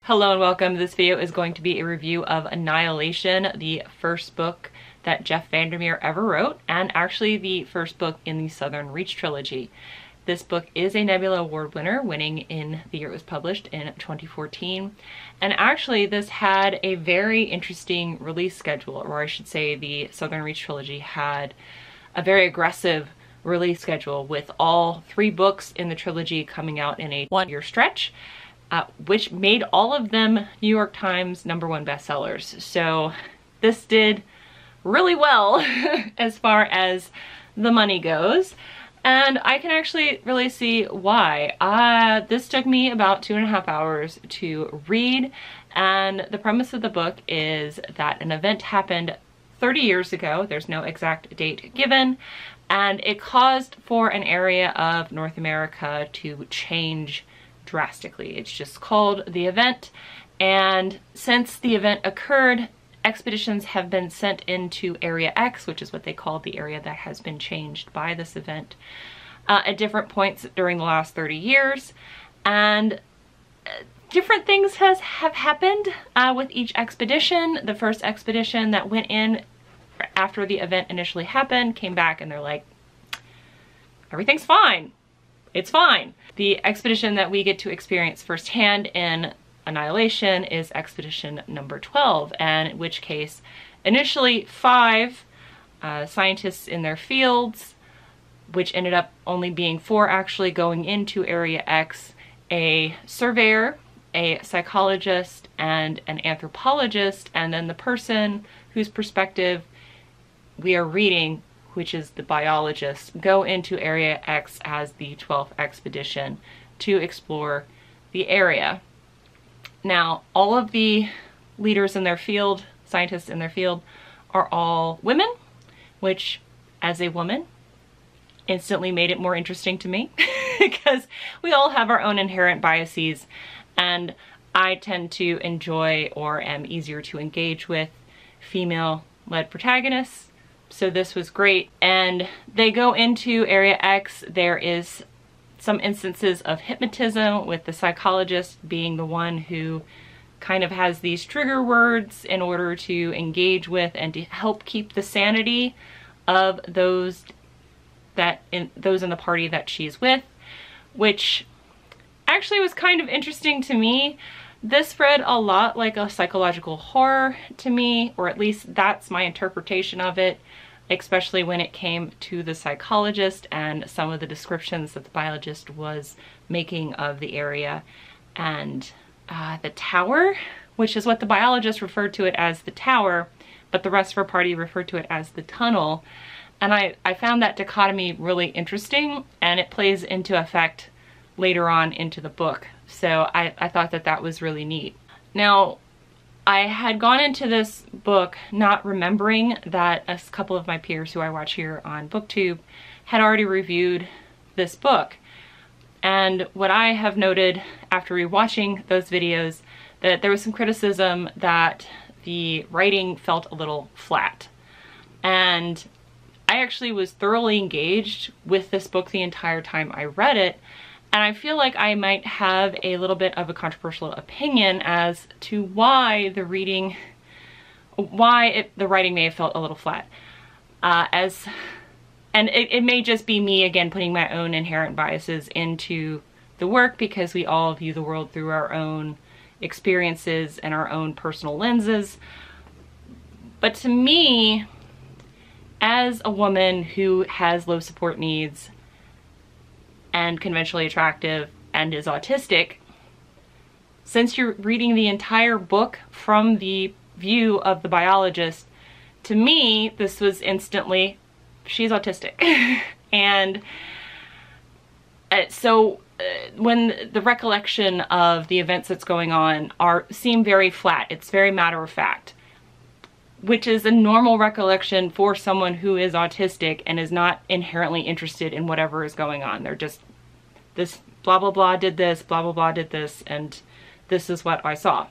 Hello and welcome. This video is going to be a review of Annihilation, the first book that Jeff Vandermeer ever wrote, and actually the first book in the Southern Reach trilogy. This book is a Nebula Award winner, winning in the year it was published in 2014. And actually this had a very interesting release schedule, or I should say the Southern Reach trilogy had a very aggressive release schedule with all 3 books in the trilogy coming out in a 1-year stretch. Which made all of them New York Times #1 bestsellers. So this did really well as far as the money goes. And I can actually really see why. This took me about 2.5 hours to read. And the premise of the book is that an event happened 30 years ago. There's no exact date given. And it caused for an area of North America to change drastically. It's just called the event, and since the event occurred, expeditions have been sent into Area X, which is what they call the area that has been changed by this event, at different points during the last 30 years, and different things have happened with each expedition. The first expedition that went in after the event initially happened came back and they're like, everything's fine. It's fine. The expedition that we get to experience firsthand in Annihilation is expedition number 12, and in which case initially 5 scientists in their fields, which ended up only being 4 actually going into Area X, a surveyor, a psychologist, and an anthropologist, and then the person whose perspective we are reading, which is the biologist, go into Area X as the 12th expedition to explore the area. Now, all of the leaders in their field, scientists in their field, are all women, which, as a woman, instantly made it more interesting to me because we all have our own inherent biases, and I tend to enjoy or am easier to engage with female-led protagonists. So this was great. And they go into Area X. There is some instances of hypnotism, with the psychologist being the one who kind of has these trigger words in order to engage with and to help keep the sanity of those in the party that she's with, which actually was kind of interesting to me. This read a lot like a psychological horror to me, or at least that's my interpretation of it, especially when it came to the psychologist and some of the descriptions that the biologist was making of the area and the tower, which is what the biologist referred to it as, the tower, but the rest of our party referred to it as the tunnel. And I found that dichotomy really interesting, and it plays into effect later on into the book. So I thought that that was really neat. Now, I had gone into this book not remembering that a couple of my peers who I watch here on BookTube had already reviewed this book. And what I have noted after rewatching those videos, that there was some criticism that the writing felt a little flat. And I actually was thoroughly engaged with this book the entire time I read it. And I feel like I might have a little bit of a controversial opinion as to why the writing may have felt a little flat. And it may just be me, again, putting my own inherent biases into the work, because we all view the world through our own experiences and our own personal lenses. But to me, as a woman who has low support needs and conventionally attractive and is autistic, since you're reading the entire book from the view of the biologist, to me this was instantly, she's autistic. And so when the recollection of the events that's going on seem very flat, it's very matter of fact, which is a normal recollection for someone who is autistic and is not inherently interested in whatever is going on. They're just, this blah blah blah did this, blah blah blah did this, and this is what I saw.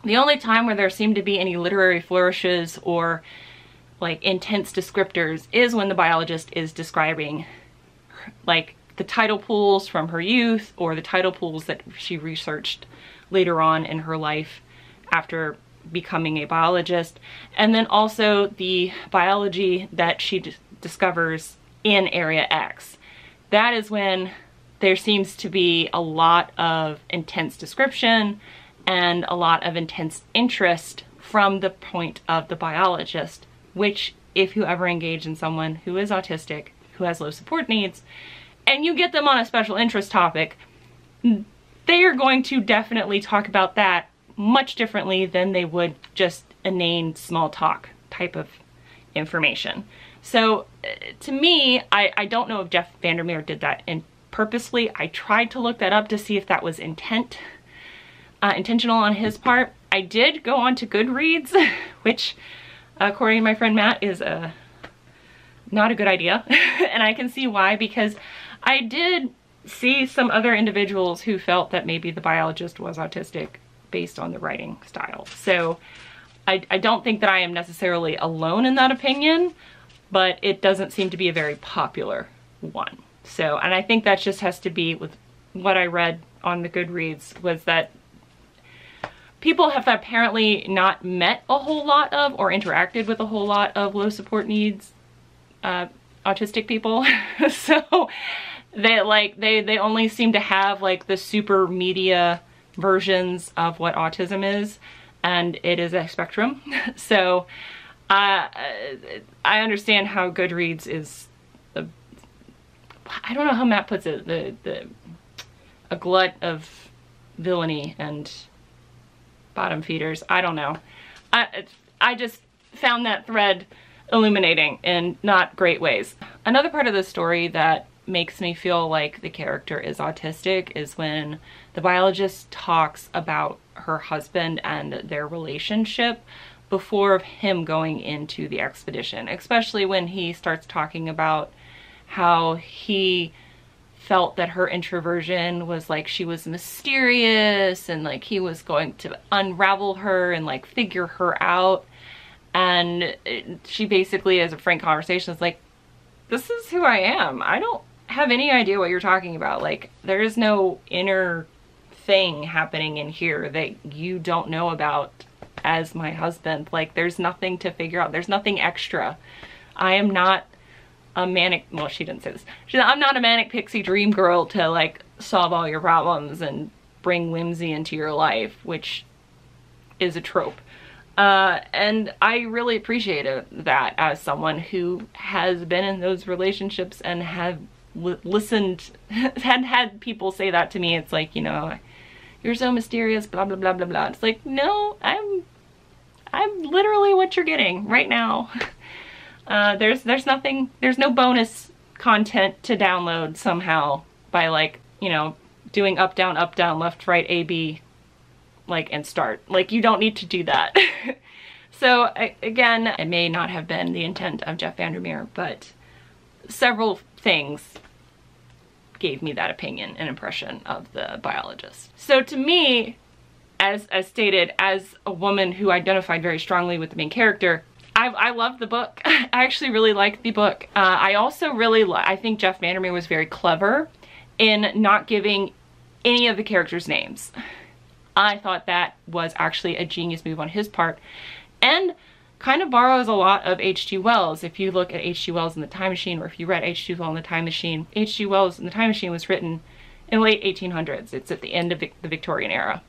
The only time where there seemed to be any literary flourishes or like intense descriptors is when the biologist is describing like the title pools from her youth or the title pools that she researched later on in her life after becoming a biologist, and then also the biology that she discovers in Area X. That is when there seems to be a lot of intense description and a lot of intense interest from the point of the biologist, which if you ever engage in someone who is autistic, who has low support needs, and you get them on a special interest topic, they are going to definitely talk about that much differently than they would just inane small talk type of information. So to me, I don't know if Jeff Vandermeer did that purposely. I tried to look that up to see if that was intentional on his part. I did go on to Goodreads, which according to my friend Matt is not a good idea. And I can see why, because I did see some other individuals who felt that maybe the biologist was autistic based on the writing style. So I don't think that I am necessarily alone in that opinion, but it doesn't seem to be a very popular one. So, and I think that just has to be with what I read on the Goodreads, was that people have apparently not met a whole lot of or interacted with a whole lot of low support needs autistic people. So they only seem to have like the super media versions of what autism is, and it is a spectrum. So I understand how Goodreads is I don't know how Matt puts it, a glut of villainy and bottom feeders. I don't know. I just found that thread illuminating in not great ways. Another part of the story that makes me feel like the character is autistic is when the biologist talks about her husband and their relationship before him going into the expedition, especially when he starts talking about how he felt that her introversion was like she was mysterious and like he was going to unravel her and like figure her out. And she basically, as a frank conversation, is like, this is who I am. I don't have any idea what you're talking about. Like, there is no inner thing happening in here that you don't know about as my husband. Like, there's nothing to figure out. There's nothing extra. I am not a manic, well, she didn't say this. I'm not a manic pixie dream girl to like solve all your problems and bring whimsy into your life, which is a trope. And I really appreciated that as someone who has been in those relationships and have listened, had people say that to me. It's like, you know, you're so mysterious, blah, blah, blah, blah, blah. It's like, no, I'm literally what you're getting right now. There's nothing, there's no bonus content to download somehow by like, you know, doing up, down, left, right, A, B, like, and start. Like, you don't need to do that. So again, it may not have been the intent of Jeff Vandermeer, but several things gave me that opinion and impression of the biologist. So to me, as stated, as a woman who identified very strongly with the main character, I loved the book. I actually really liked the book. I also really I think Jeff Vandermeer was very clever in not giving any of the characters' names. I thought that was actually a genius move on his part, and kind of borrows a lot of H.G. Wells. If you look at H.G. Wells in The Time Machine, or if you read H.G. Wells in The Time Machine, H.G. Wells in The Time Machine was written in the late 1800s. It's at the end of the Victorian era.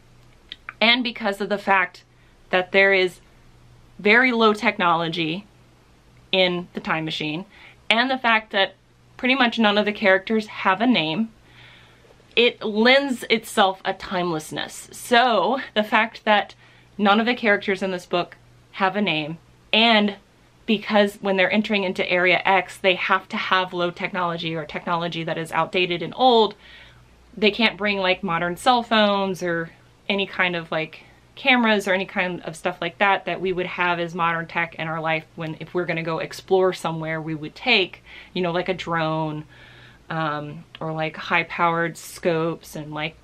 And because of the fact that there is very low technology in The Time Machine, and the fact that pretty much none of the characters have a name, it lends itself a timelessness. So the fact that none of the characters in this book have a name, and because when they're entering into Area X, they have to have low technology or technology that is outdated and old, they can't bring like modern cell phones or any kind of like cameras or any kind of stuff like that that we would have as modern tech in our life when, if we're gonna go explore somewhere, we would take, you know, like a drone, or like high-powered scopes and like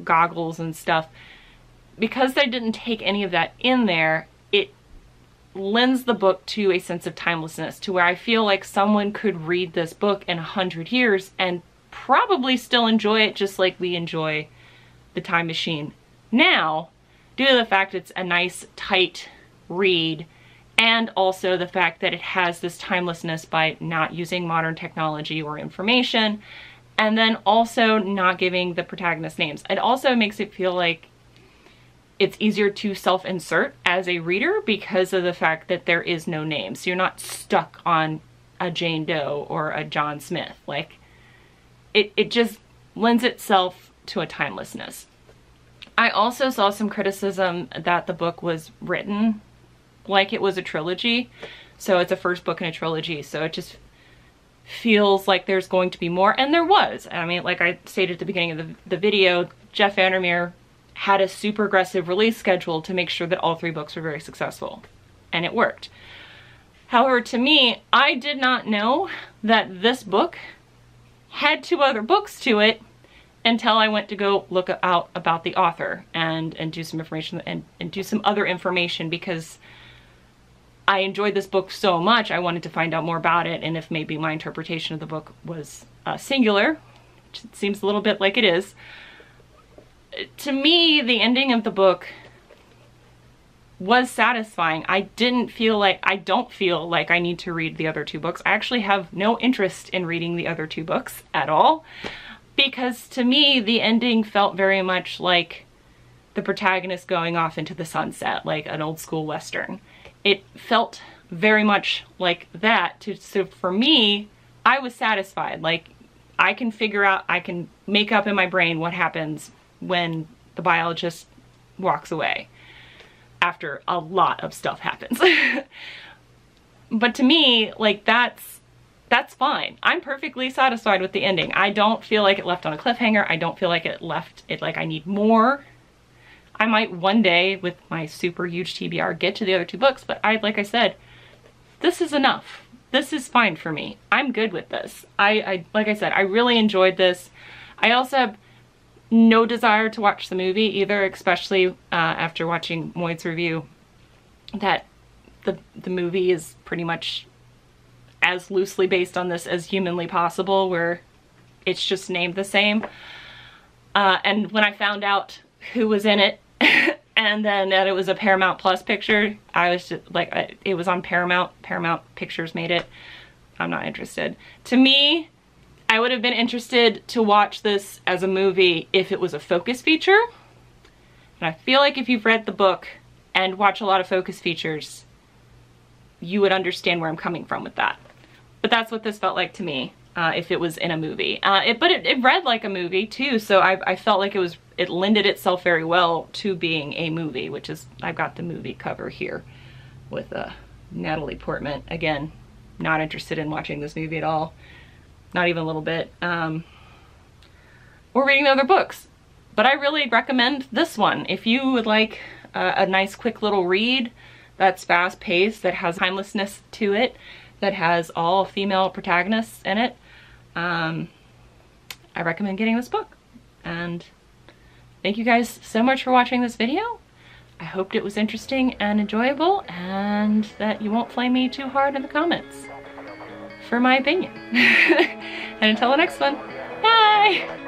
goggles and stuff. Because they didn't take any of that in there, it lends the book to a sense of timelessness, to where I feel like someone could read this book in 100 years and probably still enjoy it just like we enjoy The Time Machine now, due to the fact it's a nice, tight read, and also the fact that it has this timelessness by not using modern technology or information, and then also not giving the protagonist names. It also makes it feel like it's easier to self-insert as a reader because of the fact that there is no name. So you're not stuck on a Jane Doe or a John Smith. Like, it just lends itself to a timelessness. I also saw some criticism that the book was written like it was a trilogy. So it's a first book in a trilogy. So it just feels like there's going to be more. And there was. I mean, like I stated at the beginning of the video, Jeff Vandermeer had a super aggressive release schedule to make sure that all 3 books were very successful. And it worked. However, to me, I did not know that this book had 2 other books to it until I went to go look out about the author and do some information and do some other information, because I enjoyed this book so much. I wanted to find out more about it, and if maybe my interpretation of the book was singular, which it seems a little bit like it is. To me, the ending of the book was satisfying. I don't feel like I need to read the other 2 books. I actually have no interest in reading the other 2 books at all, because to me, the ending felt very much like the protagonist going off into the sunset, like an old school Western. It felt very much like that. So for me, I was satisfied. Like, I can figure out, I can make up in my brain what happens when the biologist walks away after a lot of stuff happens. But to me, like, that's fine. I'm perfectly satisfied with the ending. I don't feel like it left on a cliffhanger. I don't feel like it left it like I need more. I might one day, with my super huge TBR, get to the other 2 books, but like I said, this is enough. This is fine for me. I'm good with this. Like I said, I really enjoyed this. I also have no desire to watch the movie either, especially after watching Moyd's review, that the movie is pretty much as loosely based on this as humanly possible, where it's just named the same. And when I found out who was in it, and then that it was a Paramount Plus picture, I was just like, it was on Paramount Pictures made it. I'm not interested. To me, I would have been interested to watch this as a movie if it was a focus feature. And I feel like if you've read the book and watch a lot of focus features, you would understand where I'm coming from with that. But that's what this felt like to me, if it was in a movie. But it read like a movie too, so I felt like it lended itself very well to being a movie, which is, I've got the movie cover here with Natalie Portman. Again, not interested in watching this movie at all. Not even a little bit. Or reading the other books. But I really recommend this one. If you would like a nice quick little read that's fast paced, that has timelessness to it, that has all female protagonists in it, I recommend getting this book. And thank you guys so much for watching this video. I hoped it was interesting and enjoyable, and that you won't flame me too hard in the comments for my opinion. And until the next one, bye!